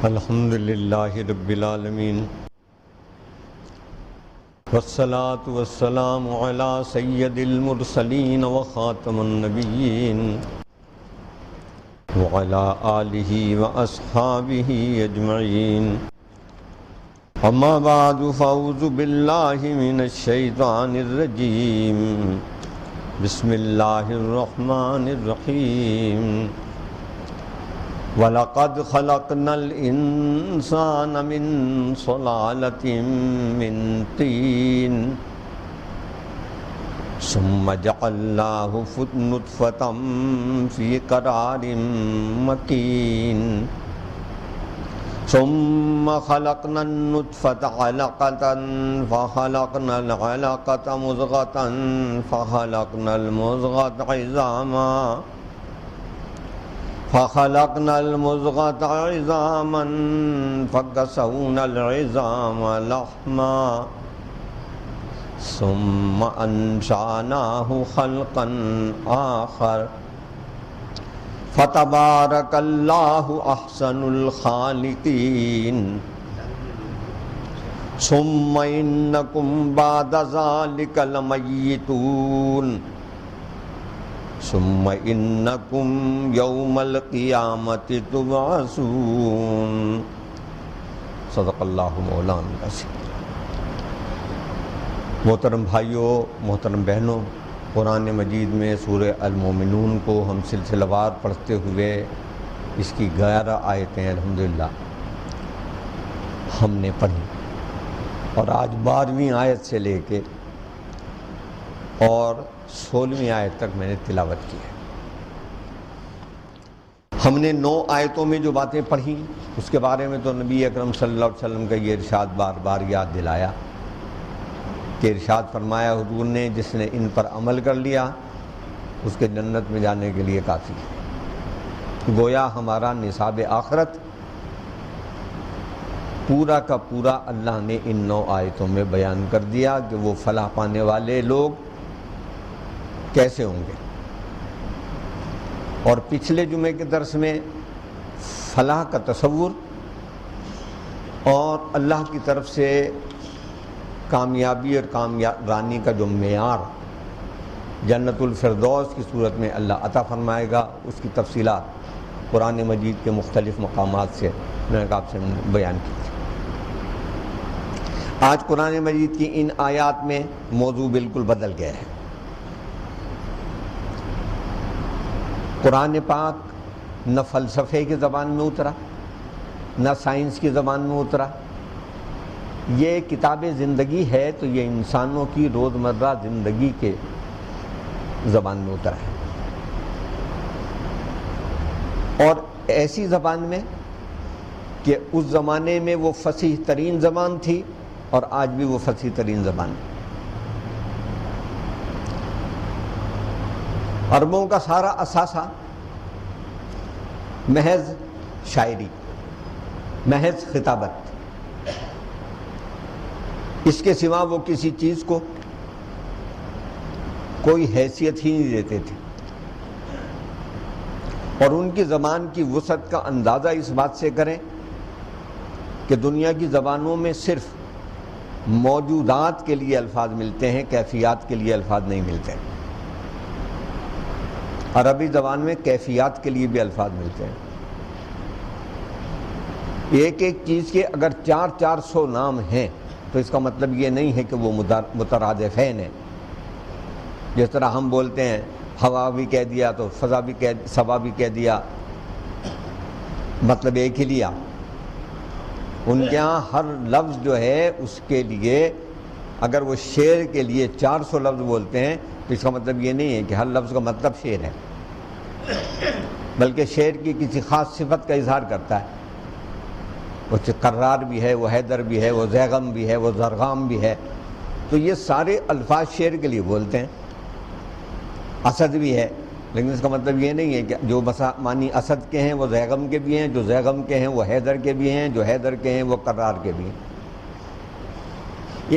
الحمد للہ رب العالمین والصلاة والسلام علی سید المرسلین وخاتم النبیین وعلی آلہ واصحابہ اجمعین اما بعد فاعوذ باللہ من الشیطان الرجیم بسم اللہ الرحمن الرحیم وَلَقَدْ خَلَقْنَا الْإِنسَانَ مِنْ صَلَالَةٍ مِّن طِينٍ ثُمَّ جَعَلْنَاهُ نُطْفَةً فِي قَرَارٍ مَّكِينٍ ثُمَّ خَلَقْنَا النُّطْفَةَ عَلَقَةً فَخَلَقْنَا الْعَلَقَةَ مُضْغَةً فَخَلَقْنَا الْمُضْغَةَ عِظَامًا فكسونا العظام لحما ثم أنشأناه خلقا آخر فتبارك الله أحسن الخالقين ثم إنكم بعد ذلك لميتون ثم انکم یوم القیامت تبعثون صدق اللہ مولانا العظیم۔ محترم بھائیوں، محترم بہنوں، قرآن مجید میں سورہ المومنون کو ہم سلسلہ وار پڑھتے ہوئے اس کی 11 آیتیں الحمدللہ ہم نے پڑھی، اور آج 12ویں آیت سے لے کے اور 16ویں آیت تک میں نے تلاوت کی ہے۔ ہم نے 9 آیتوں میں جو باتیں پڑھی اس کے بارے میں تو نبی اکرم صلی اللہ علیہ وسلم کا یہ ارشاد بار بار یاد دلایا کہ ارشاد فرمایا حضور نے، جس نے ان پر عمل کر لیا اس کے جنت میں جانے کے لیے کافی ہے۔ گویا ہمارا نصاب آخرت پورا کا پورا اللہ نے ان 9 آیتوں میں بیان کر دیا کہ وہ فلاح پانے والے لوگ کیسے ہوں گے۔ اور پچھلے جمعے کے درس میں فلاح کا تصور اور اللہ کی طرف سے کامیابی اور کامرانی کا جو معیار جنت الفردوس کی صورت میں اللہ عطا فرمائے گا، اس کی تفصیلات قرآن مجید کے مختلف مقامات سے میں نے آپ سے بیان کی تھی۔ آج قرآن مجید کی ان آیات میں موضوع بالکل بدل گیا ہے۔ قرآن پاک نہ فلسفے کی زبان میں اترا، نہ سائنس کی زبان میں اترا، یہ کتاب زندگی ہے تو یہ انسانوں کی روزمرہ زندگی کے زبان میں اترا ہے، اور ایسی زبان میں کہ اس زمانے میں وہ فصیح ترین زبان تھی اور آج بھی وہ فصیح ترین زبان ہے۔ عربوں کا سارا اثاثہ محض شاعری، محض خطابت، اس کے سوا وہ کسی چیز کو کوئی حیثیت ہی نہیں دیتے تھے، اور ان کی زبان کی وسعت کا اندازہ اس بات سے کریں کہ دنیا کی زبانوں میں صرف موجودات کے لیے الفاظ ملتے ہیں، کیفیات کے لیے الفاظ نہیں ملتے۔ عربی زبان میں کیفیات کے لیے بھی الفاظ ملتے ہیں۔ ایک ایک چیز کے اگر 400 نام ہیں تو اس کا مطلب یہ نہیں ہے کہ وہ مترادفین ہیں۔ جس طرح ہم بولتے ہیں ہوا بھی کہہ دیا تو صبا بھی کہہ دیا، مطلب ایک ہی لیا۔ ان کے ہاں ہر لفظ جو ہے اس کے لیے اگر وہ شعر کے لیے 400 لفظ بولتے ہیں تو اس کا مطلب یہ نہیں ہے کہ ہر لفظ کا مطلب شعر ہے، بلکہ شعر کی کسی خاص صفت کا اظہار کرتا ہے۔ وہ قرار بھی ہے، وہ حیدر بھی ہے، وہ زیغم بھی ہے، وہ زرغام بھی ہے، تو یہ سارے الفاظ شعر کے لیے بولتے ہیں۔ اسد بھی ہے، لیکن اس کا مطلب یہ نہیں ہے کہ جو معنی اسد کے ہیں وہ زیغم کے بھی ہیں، جو زیغم کے ہیں وہ حیدر کے بھی ہیں، جو حیدر کے ہیں وہ قرار کے بھی ہیں۔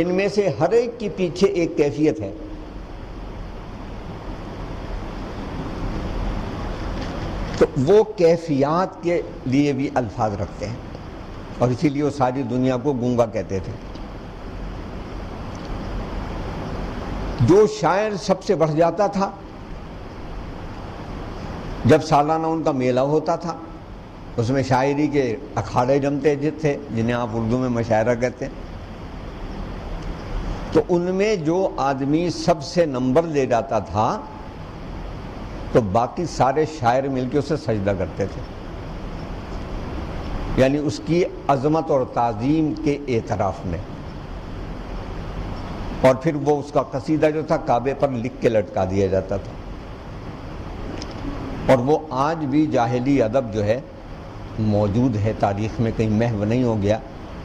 ان میں سے ہر ایک کے پیچھے ایک کیفیت ہے۔ تو وہ کیفیات کے لیے بھی الفاظ رکھتے ہیں۔ اور اسی لیے وہ ساری دنیا کو گونگا کہتے تھے۔ جو شاعر سب سے بڑھ جاتا تھا جب سالانہ ان کا میلہ ہوتا تھا، اس میں شاعری کے اکھاڑے جمتے تھے جنہیں آپ اردو میں مشاعرہ کہتے ہیں، تو ان میں جو آدمی سب سے نمبر لے جاتا تھا تو باقی سارے شاعر مل کے اسے سجدہ کرتے تھے، یعنی اس کی عظمت اور تعظیم کے اعتراف میں، اور پھر وہ اس کا قصیدہ جو تھا کعبے پر لکھ کے لٹکا دیا جاتا تھا، اور وہ آج بھی جاہلی ادب جو ہے موجود ہے تاریخ میں، کہیں محو نہیں ہو گیا،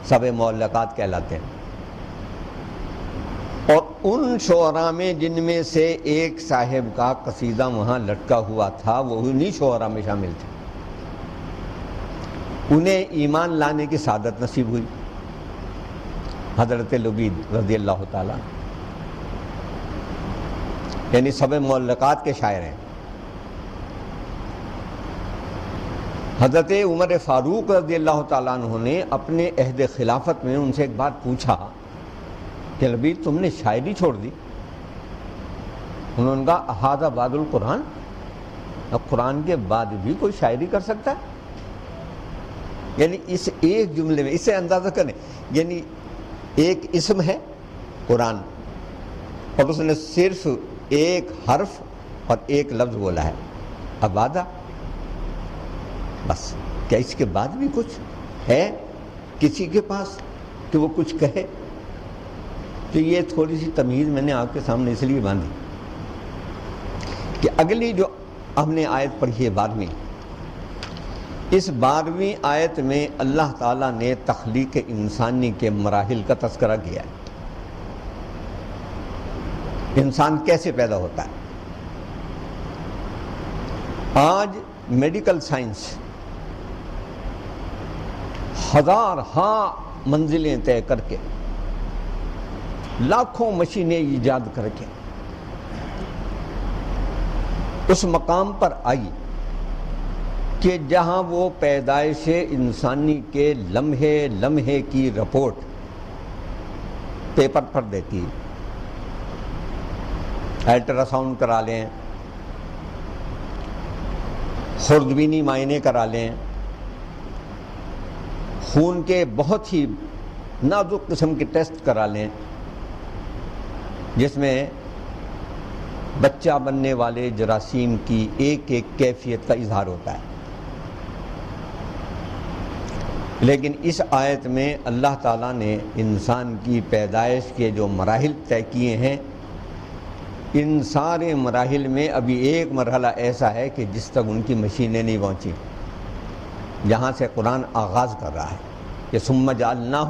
سب معلقات کہلاتے ہیں۔ اور ان شعراء میں جن میں سے ایک صاحب کا قصیدہ وہاں لٹکا ہوا تھا وہ انہی شعراء میں شامل تھے، انہیں ایمان لانے کی سعادت نصیب ہوئی، حضرت لبید رضی اللہ تعالیٰ، یعنی سب معلقات کے شاعر ہیں۔ حضرت عمر فاروق رضی اللہ تعالیٰ عنہ نے اپنے عہد خلافت میں ان سے ایک بات پوچھا کہ لبید تم نے شاعری چھوڑ دی؟ انہوں نے کہا ھذا بعد القرآن، اب قرآن کے بعد بھی کوئی شاعری کر سکتا ہے؟ یعنی اس ایک جملے میں، اسے اندازہ کریں، یعنی ایک اسم ہے قرآن اور اس نے صرف ایک حرف اور ایک لفظ بولا ہے ابادا، بس۔ کیا اس کے بعد بھی کچھ ہے کسی کے پاس کہ وہ کچھ کہے؟ تو یہ تھوڑی سی تمیز میں نے آپ کے سامنے اس لیے باندھی کہ اگلی جو ہم نے آیت پڑھی ہے 12ویں، اس 12ویں آیت میں اللہ تعالیٰ نے تخلیق انسانی کے مراحل کا تذکرہ کیا ہے، انسان کیسے پیدا ہوتا ہے۔ آج میڈیکل سائنس ہزارہا منزلیں طے کر کے، لاکھوں مشینیں ایجاد کر کے اس مقام پر آئی کہ جہاں وہ پیدائش انسانی کے لمحے لمحے کی رپورٹ پیپر پر دیتی ہے۔ الٹرا ساؤنڈ کرا لیں، خوردبینی معائنے کرا لیں، خون کے بہت ہی نازک قسم کے ٹیسٹ کرا لیں جس میں بچہ بننے والے جراثیم کی ایک ایک کیفیت کا اظہار ہوتا ہے۔ لیکن اس آیت میں اللہ تعالیٰ نے انسان کی پیدائش کے جو مراحل طے کیے ہیں، ان سارے مراحل میں ابھی ایک مرحلہ ایسا ہے کہ جس تک ان کی مشینیں نہیں پہنچی، جہاں سے قرآن آغاز کر رہا ہے کہ ثم جعلناہ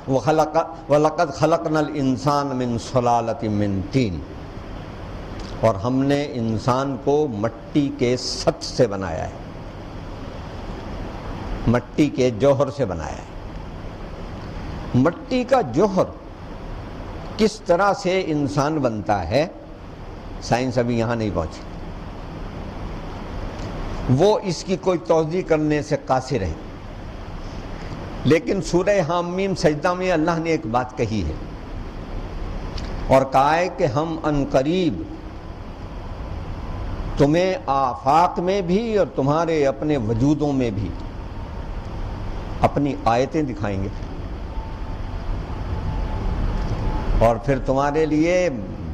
وَلَقَدْ خَلَقْنَا الْإِنسَانَ مِنْ صُلَالَةٍ مِّن طِينٍ، اور ہم نے انسان کو مٹی کے سط سے بنایا ہے، مٹی کے جوہر سے بنایا ہے۔ مٹی کا جوہر کس طرح سے انسان بنتا ہے سائنس ابھی یہاں نہیں پہنچی، وہ اس کی کوئی توضیح کرنے سے قاصر ہے۔ لیکن سورہ حامیم سجدہ میں اللہ نے ایک بات کہی ہے اور کہا ہے کہ ہم عنقریب تمہیں آفاق میں بھی اور تمہارے اپنے وجودوں میں بھی اپنی آیتیں دکھائیں گے، اور پھر تمہارے لیے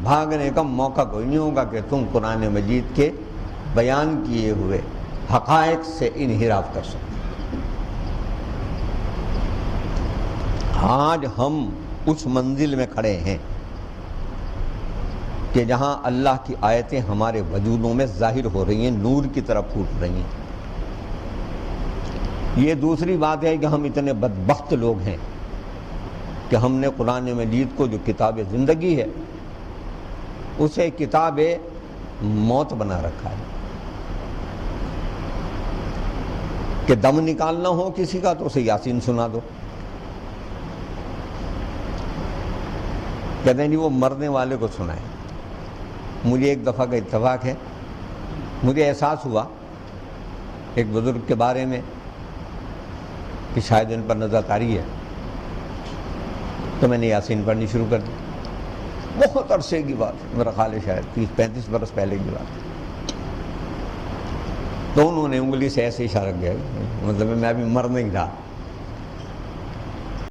بھاگنے کا موقع کوئی نہیں ہوگا کہ تم قرآن مجید کے بیان کیے ہوئے حقائق سے انحراف کر سکو۔ آج ہم اس منزل میں کھڑے ہیں کہ جہاں اللہ کی آیتیں ہمارے وجودوں میں ظاہر ہو رہی ہیں، نور کی طرح پھوٹ رہی ہیں۔ یہ دوسری بات ہے کہ ہم اتنے بدبخت لوگ ہیں کہ ہم نے قرآن مجید کو جو کتاب زندگی ہے اسے کتاب موت بنا رکھا ہے کہ دم نکالنا ہو کسی کا تو اسے یاسین سنا دو، کہتے ہیں جی وہ مرنے والے کو سنائے۔ مجھے ایک دفعہ کا اتفاق ہے، مجھے احساس ہوا ایک بزرگ کے بارے میں کہ شاید ان پر نظر طاری ہے، تو میں نے یاسین پڑھنی شروع کر دی. بہت عرصے کی بات ہے، میرا خیال ہے شاید 30-35 برس پہلے کی بات ہے. تو انہوں نے انگلی سے ایسے اشارہ کیا، مطلب میں ابھی مر نہیں رہا.